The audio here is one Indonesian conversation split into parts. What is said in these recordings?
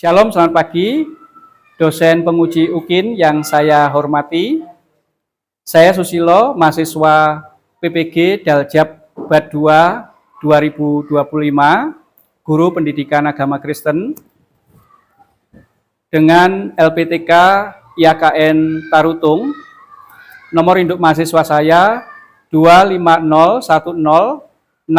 Shalom, selamat pagi. Dosen penguji UKIN yang saya hormati. Saya Susilo, mahasiswa PPG Daljab Bad 2 2025, Guru Pendidikan Agama Kristen, dengan LPTK IAKN Tarutung. Nomor induk mahasiswa saya 25010617776.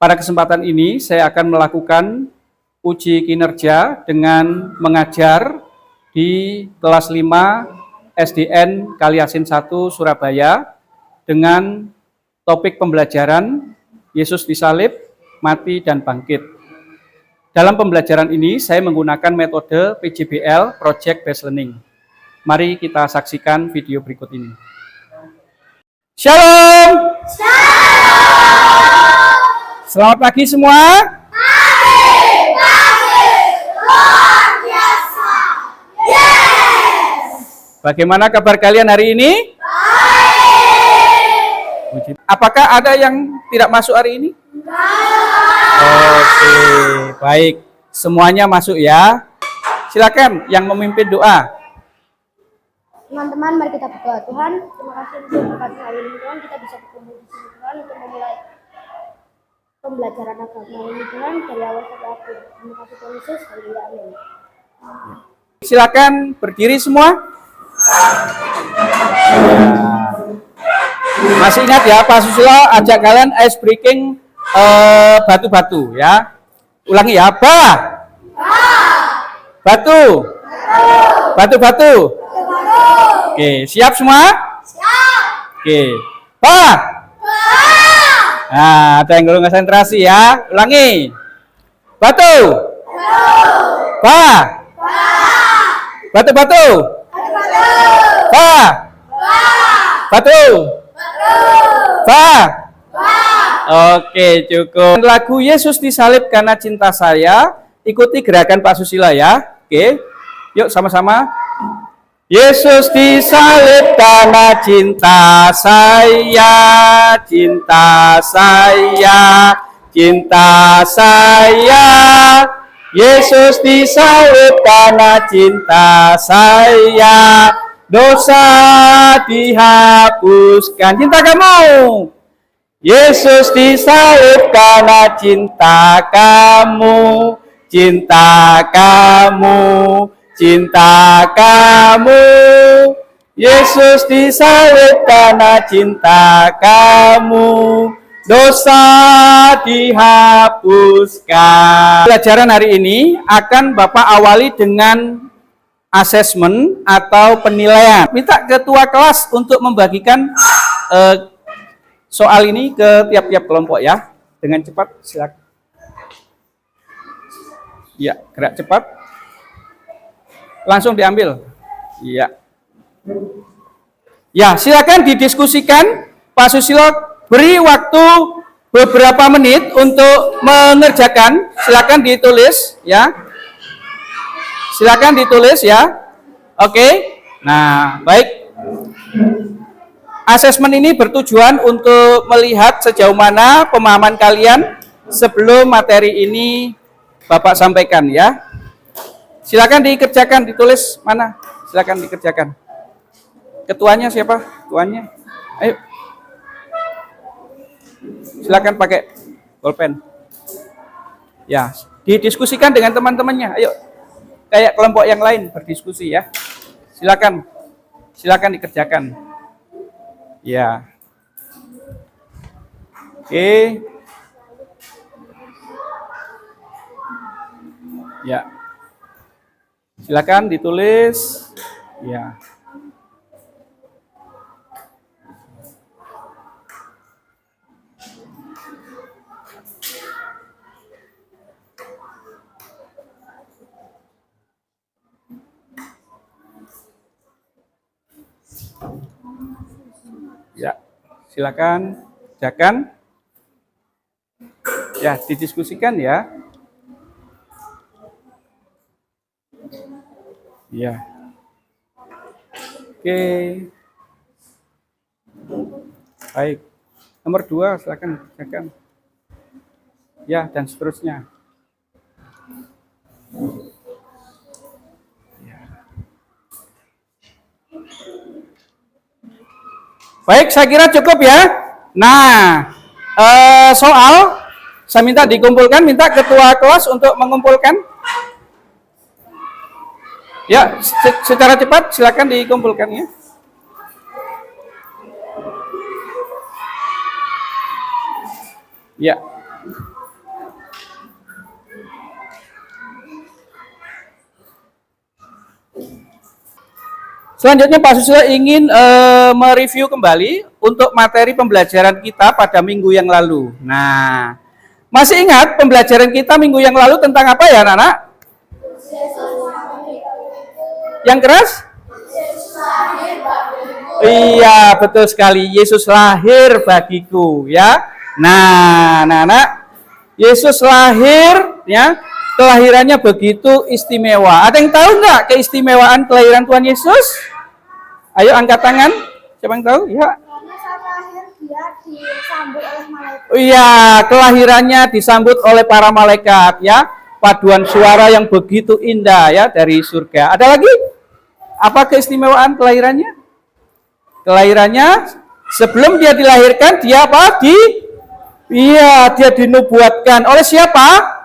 Pada kesempatan ini saya akan melakukan uji kinerja dengan mengajar di kelas 5 SDN Kaliasin 1 Surabaya dengan topik pembelajaran Yesus disalib, mati, dan bangkit. Dalam pembelajaran ini saya menggunakan metode PJBL, Project Based Learning. Mari kita saksikan video berikut ini. Shalom! Selamat pagi semua. Luar biasa. Yes. Bagaimana kabar kalian hari ini? Baik. Apakah ada yang tidak masuk hari ini? Oke, baik. Semuanya masuk ya. Silakan yang memimpin doa. Teman-teman, mari kita berdoa. Tuhan, terima kasih untuk berkat hari ini Tuhan, kita bisa bertemu di sini Tuhan untuk memulai pembelajaran agama ini Tuhan dari awal sampai akhir. Terima kasih Tuhan Yesus. Haleluya. Amin. Silakan berdiri semua. Masih ingat ya, Pak Susilo ajak kalian ice breaking batu-batu ya. Ulangi ya, batu. Batu-batu. Oke, siap semua? Siap. Oke. Nah, ada yang belum konsentrasi ya. Ulangi. Batu. Batu-batu. Batu. Oke, cukup. Lagu Yesus disalib karena cinta saya. Ikuti gerakan Pak Susilo ya. Oke. Yuk sama-sama. Yesus disalib karena cinta saya, cinta saya, cinta saya. Yesus disalib karena cinta saya, dosa dihapuskan. Cinta kamu. Yesus disalib karena cinta kamu, cinta kamu. Cinta kamu, Yesus disalib karena cinta kamu, dosa dihapuskan. Pelajaran hari ini akan Bapak awali dengan asesmen atau penilaian. Minta ketua kelas untuk membagikan soal ini ke tiap-tiap kelompok ya. Dengan cepat, silakan. Ya, gerak cepat. Langsung diambil. Iya. Ya, silakan didiskusikan. Pak Susilo beri waktu beberapa menit untuk mengerjakan. Silakan ditulis ya. Silakan ditulis ya. Oke. Nah, baik. Asesmen ini bertujuan untuk melihat sejauh mana pemahaman kalian sebelum materi ini Bapak sampaikan ya. Silakan dikerjakan, ditulis mana? Silakan dikerjakan. Ketuanya siapa? Ketuanya? Ayo. Silakan pakai bolpen. Ya, didiskusikan dengan teman-temannya. Ayo. Kayak kelompok yang lain berdiskusi ya. Silakan. Silakan dikerjakan. Ya. Oke. Ya. Silakan ditulis. Ya. Ya. Silakan kerjakan. Ya, didiskusikan ya. Ya. Oke. Baik. Nomor 2, silakan kerjakan. Ya, dan seterusnya. Baik, saya kira cukup ya. Nah, soal saya minta dikumpulkan, minta ketua kelas untuk mengumpulkan. Ya, secara cepat silakan dikumpulkan ya. Ya. Selanjutnya Pak Susilo ingin mereview kembali untuk materi pembelajaran kita pada minggu yang lalu. Nah, masih ingat pembelajaran kita minggu yang lalu tentang apa ya anak-anak? Yang keras? Iya, betul sekali. Yesus lahir bagiku ya. Nah, anak-anak, Yesus lahir ya. Kelahirannya begitu istimewa. Ada yang tahu nggak keistimewaan kelahiran Tuhan Yesus? Ayo angkat tangan. Siapa yang tahu? Ya. Karena saat lahir dia disambut oleh malaikat. Iya, kelahirannya disambut oleh para malaikat ya. Paduan suara yang begitu indah ya dari surga. Ada lagi? Apa keistimewaan kelahirannya? Kelahirannya sebelum dia dilahirkan dia apa? Dia dinubuatkan oleh siapa?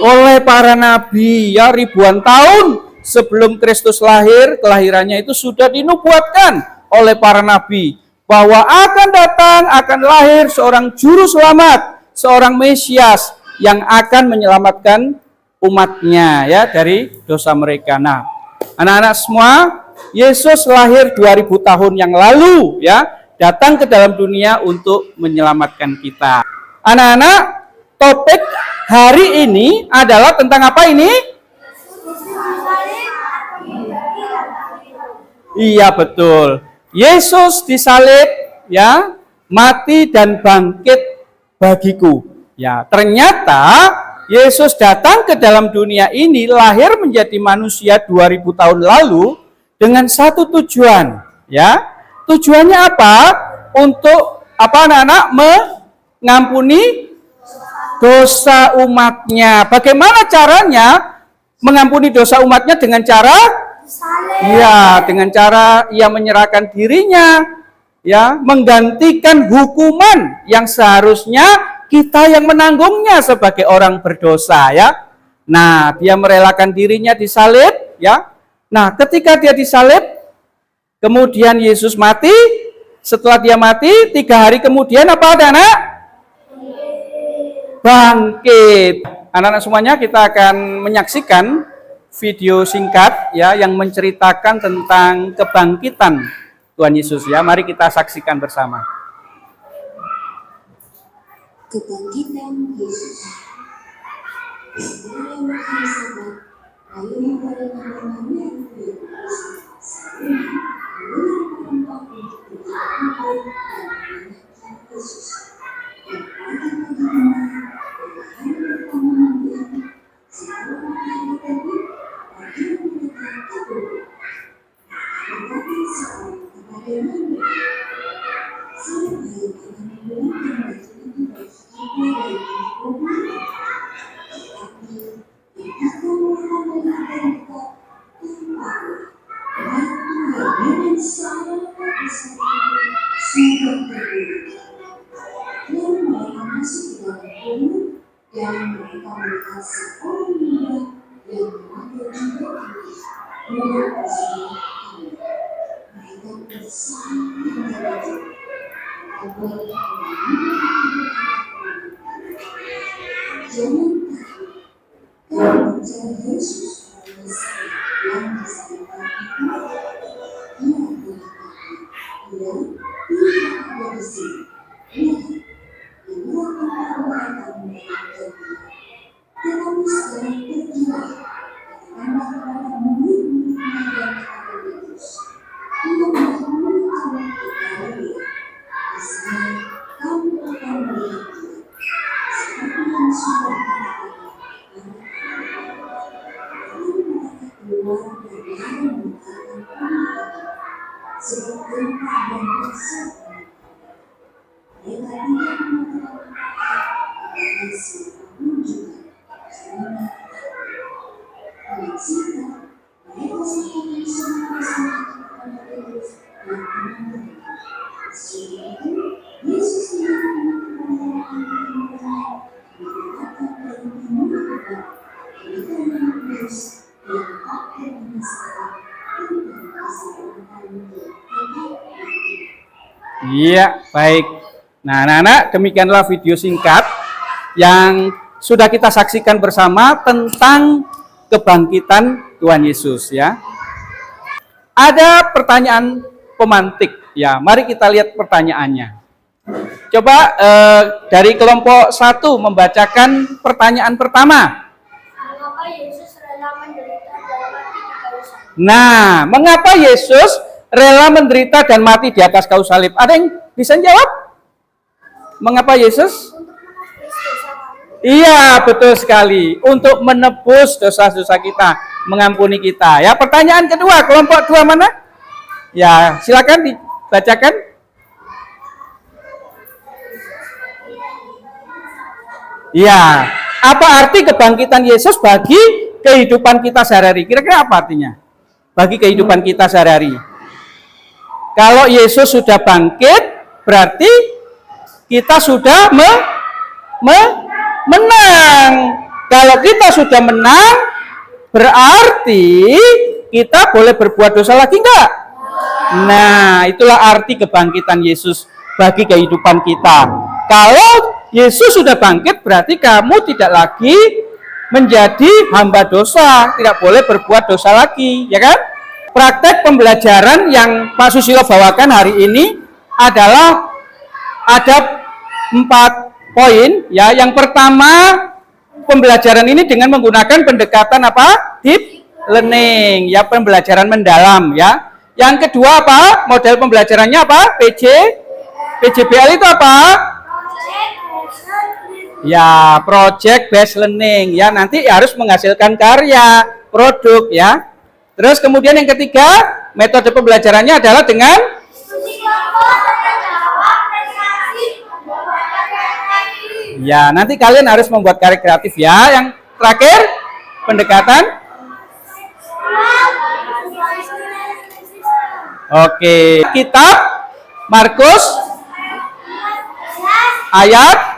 Oleh para nabi ya, ribuan tahun sebelum Kristus lahir, kelahirannya itu sudah dinubuatkan oleh para nabi bahwa akan datang, akan lahir seorang juru selamat, seorang Mesias yang akan menyelamatkan umatnya ya dari dosa mereka. Nah, anak-anak semua, Yesus lahir 2000 tahun yang lalu ya, datang ke dalam dunia untuk menyelamatkan kita. Anak-anak, topik hari ini adalah tentang apa ini? Iya betul. Yesus disalib ya, mati dan bangkit bagiku. Ya, ternyata Yesus datang ke dalam dunia ini, lahir menjadi manusia 2000 tahun lalu dengan satu tujuan, ya. Tujuannya apa? Untuk apa anak-anak? Mengampuni dosa umatnya. Bagaimana caranya mengampuni dosa umatnya? Dengan cara ya, dengan cara ia menyerahkan dirinya, ya, menggantikan hukuman yang seharusnya kita yang menanggungnya sebagai orang berdosa, ya. Nah, dia merelakan dirinya disalib, ya. Nah, ketika dia disalib, kemudian Yesus mati. Setelah dia mati, 3 hari kemudian apa ada anak? Bangkit. Anak-anak semuanya, kita akan menyaksikan video singkat ya yang menceritakan tentang kebangkitan Tuhan Yesus ya. Mari kita saksikan bersama. Kebangkitan Yesus. Setelah makan Sabat, lalu memperoleh namanya Yesus. yang mereka melihat seorang muda yang mengambil juga muda bersama mereka bersama menjadi jangan takut kau mencari Yesus yang disalibkan itu dia tidak ada di sini. Tetapi sekarang pergilah karena kepada murid-murid yang ada di Yesus. Ia mengambil kamu ke Galilea. Di sana kamu akan melihat dia. Seperti yang sudah katakan. Lalu mereka keluar dan lalu mengatakan kepada sebab perintah dan kuasa mereka tidak mengatakan siapapun juga. Iya, baik. Nah, anak-anak, demikianlah video singkat yang sudah kita saksikan bersama tentang kebangkitan Tuhan Yesus ya. Ada pertanyaan pemantik ya. Mari kita lihat pertanyaannya. Coba dari kelompok 1 membacakan pertanyaan pertama. Mengapa Yesus rela menderita dan mati di kayu salib? Nah, mengapa Yesus rela menderita dan mati di atas kayu salib? Ada yang bisa jawab? Mengapa Yesus? Untuk menebus dosa kami. Iya, betul sekali. Untuk menebus dosa-dosa kita, mengampuni kita. Ya, pertanyaan kedua, kelompok 2 mana? Ya, silakan dibacakan. Ya, apa arti kebangkitan Yesus bagi kehidupan kita sehari-hari? Kira-kira apa artinya? Bagi kehidupan kita sehari-hari. Kalau Yesus sudah bangkit, berarti kita sudah menang. Kalau kita sudah menang, berarti kita boleh berbuat dosa lagi enggak? Nah, itulah arti kebangkitan Yesus bagi kehidupan kita. Kalau Yesus sudah bangkit, berarti kamu tidak lagi menjadi hamba dosa, tidak boleh berbuat dosa lagi, ya kan? Praktek pembelajaran yang Pak Susilo bawakan hari ini adalah ada 4 poin, ya. Yang pertama, pembelajaran ini dengan menggunakan pendekatan apa? Deep learning, ya, pembelajaran mendalam, ya. Yang kedua apa? Model pembelajarannya apa? PJBL itu apa? Ya, project based learning ya, nanti harus menghasilkan karya, produk ya. Terus kemudian yang ketiga, metode pembelajarannya adalah dengan ya, nanti kalian harus membuat karya kreatif ya. Yang terakhir, pendekatan. Oke, kitab Markus ayat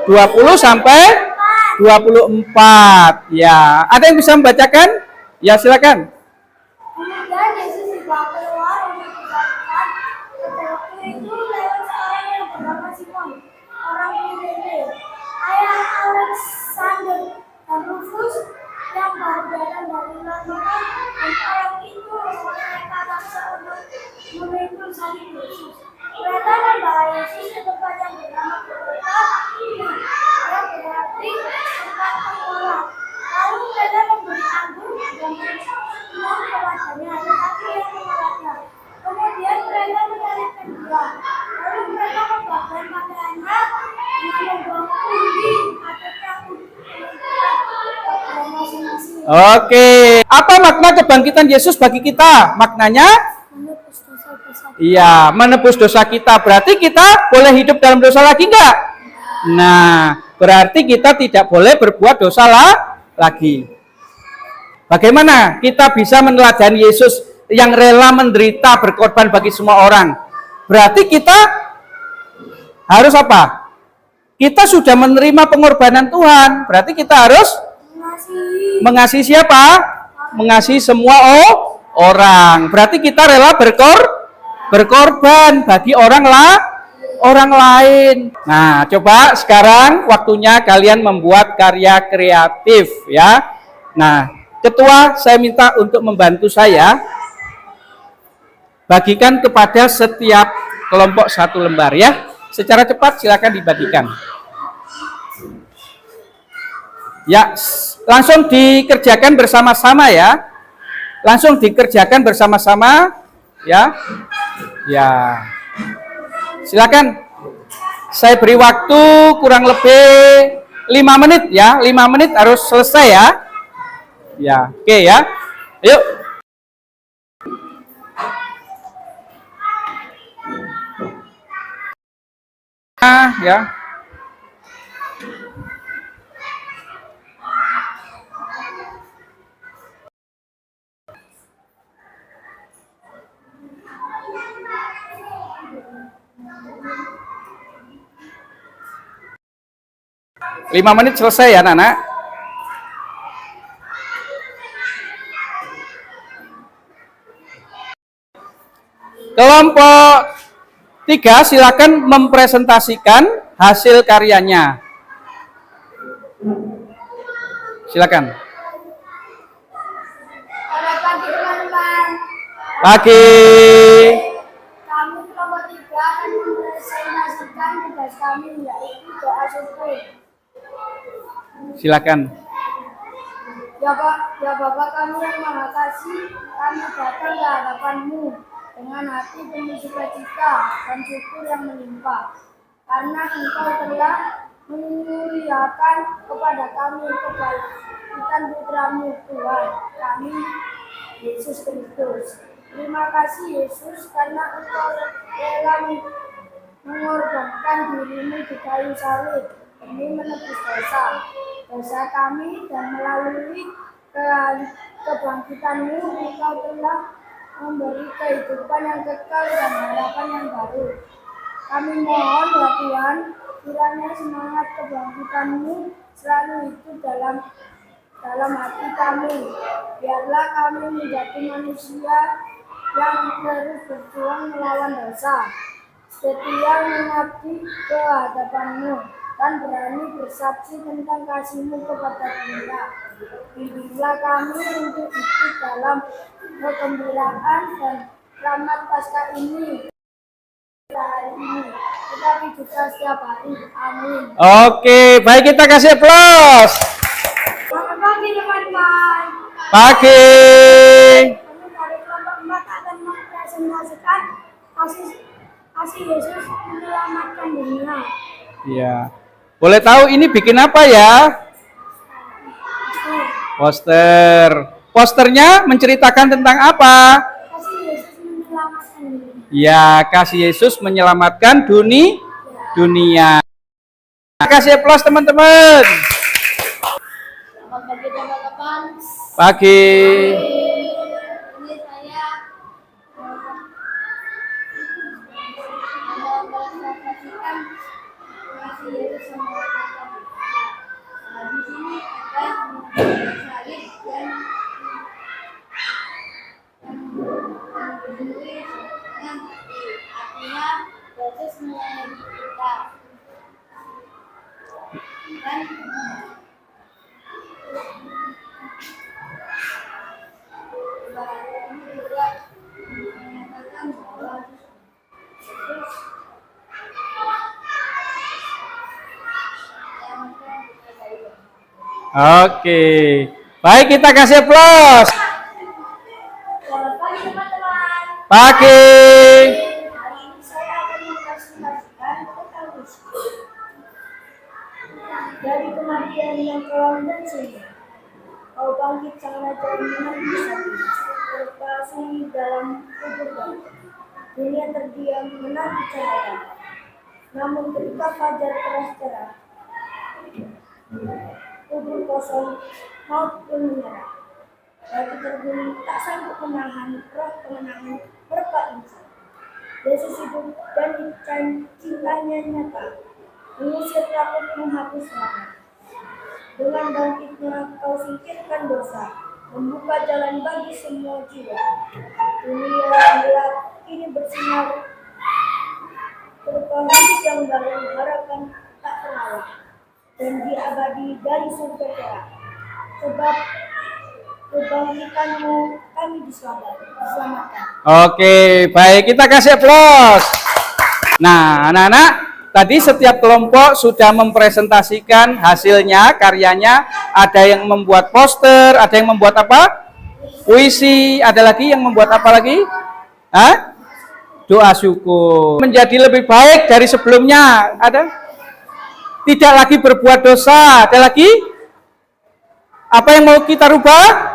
20 sampai 24. Ya, ada yang bisa membacakan? Ya, silakan. Kemudian Yesus dibawa keluar untuk dibangkitkan. Pada waktu itu lewat seorang yang bernama Simon, orang Kirene, ayah Alexander dan Rufus yang baru datang dari luar kota, dan orang itu mereka paksa untuk memikul salib Yesus. Mereka membawa Yesus ke tempat yang bernama Golgota, yang berarti tempat pengolahan. Lalu mereka memberi anggur dan minum kepadanya, tetapi ia menolaknya. Kemudian mereka menyalibkan dia. Lalu mereka membakar pakaiannya dengan membuang pundi atau cangkul pakaian masing-masing. Oke, apa makna kebangkitan Yesus bagi kita? Maknanya? Menebus dosa-dosa. Iya, menebus dosa kita. Berarti kita boleh hidup dalam dosa lagi enggak? Nah, berarti kita tidak boleh berbuat dosa lagi. Bagaimana kita bisa meneladani Yesus yang rela menderita berkorban bagi semua orang? Berarti kita harus apa? Kita sudah menerima pengorbanan Tuhan. Berarti kita harus mengasihi siapa? Mengasihi semua orang. Berarti kita rela berkorban bagi orang lain. Nah, coba sekarang waktunya kalian membuat karya kreatif ya. Nah, ketua saya minta untuk membantu saya. Bagikan kepada setiap kelompok 1 lembar ya. Secara cepat silakan dibagikan. Ya, langsung dikerjakan bersama-sama ya. Langsung dikerjakan bersama-sama ya. Ya. Silakan. Saya beri waktu kurang lebih 5 menit ya. 5 menit harus selesai ya. Ya, oke ya. Ayo. Ya. Lima menit selesai ya, Nana. Kelompok 3, silakan mempresentasikan hasil karyanya. Silakan. Selamat pagi teman-teman. Pagi. Kami kelompok 3 akan mempresentasikan tugas kami, yaitu doa syukur. Silakan. Ya Bapa kami yang Maha Kasih, kami datang ke hadapan-Mu dengan hati penuh sukacita dan syukur yang melimpah, karena Engkau telah menguliakan kepada kami kebangkitan Putra-Mu Tuhan kami, Yesus Kristus. Terima kasih Yesus, karena Engkau rela mengorbankan diri-Mu di kayu salib demi menebus dosa kami, dan melalui kebangkitan-Mu Engkau telah memberi kehidupan yang kekal dan harapan yang baru. Kami mohon ya Tuhan, kiranya semangat kebangkitan-Mu selalu hidup dalam hati kami. Biarlah kami menjadi manusia yang terus berjuang melawan dosa, setia mengabdi ke hadapan-Mu, dan berani bersaksi tentang kasih-Mu kepada dunia. Bimbinglah kami untuk hidup dalam kegembiraan dan rahmat Paskah ini, hari ini, tetapi juga setiap hari. Amin. Oke, baik, kita kasih aplaus. Selamat pagi teman-teman. Pagi. Kami dari kelompok 4 akan mempresentasikan kasih Yesus menyelamatkan dunia. Iya. Boleh tahu ini bikin apa ya? Poster. Posternya menceritakan tentang apa? Kasih Yesus menyelamatkan dunia. Ya, kasih Yesus menyelamatkan dunia. Kasih aplaus teman-teman. Selamat pagi teman-teman. Pagi. Ini saya mempresentasikan kasih Yesus menyelamatkan dunia. Di sini ada salib dan ditulis dengan artinya Yesus menyayangi kita. Dan ini juga menyatakan bahwa Yesus menyelamatkan kita itu. Oke. Baik, kita kasih aplaus. Selamat pagi teman-teman. Pagi. Hari ini saya akan mempresentasikan tentang Yesus. Dari kematian yang kelam dan sunyi, Kau bangkit sang raja yang menang sapi, terpasung dalam kubur batu. Dunia terdiam menanti cahaya. Namun ketika fajar telah cerah, kubur kosong, maut pun menyerah. Batu terguling tak sanggup menahan roh kemenangan mereka insan. Yesus hidup dan cintanya nyata, mengusir takut, menghapus lamat. Dengan bangkitnya kau singkirkan dosa, membuka jalan bagi semua jiwa. Dunia yang gelap kini bersinar, berupa hidup yang baru, harapan tak terhalang, janji abadi dari surga cerah. Sebab kebangkitan-Mu kami diselamatkan. Oke, baik, kita kasih aplaus. Nah, anak-anak, tadi setiap kelompok sudah mempresentasikan hasilnya, karyanya. Ada yang membuat poster, ada yang membuat apa? Puisi, ada lagi yang membuat apa lagi? Hah? Doa syukur. Menjadi lebih baik dari sebelumnya. Ada? Tidak lagi berbuat dosa. Ada lagi? Apa yang mau kita rubah?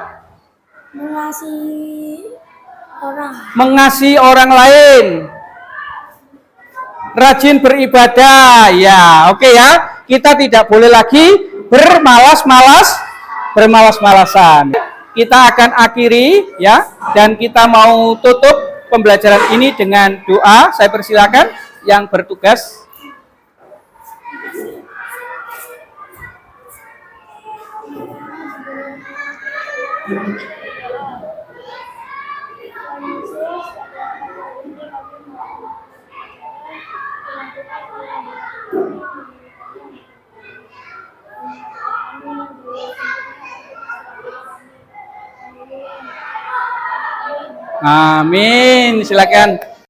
Mengasihi orang lain. Rajin beribadah. Ya, oke ya. Kita tidak boleh lagi bermalas-malasan. Kita akan akhiri ya, dan kita mau tutup pembelajaran ini dengan doa. Saya persilakan yang bertugas. Amin. Silakan.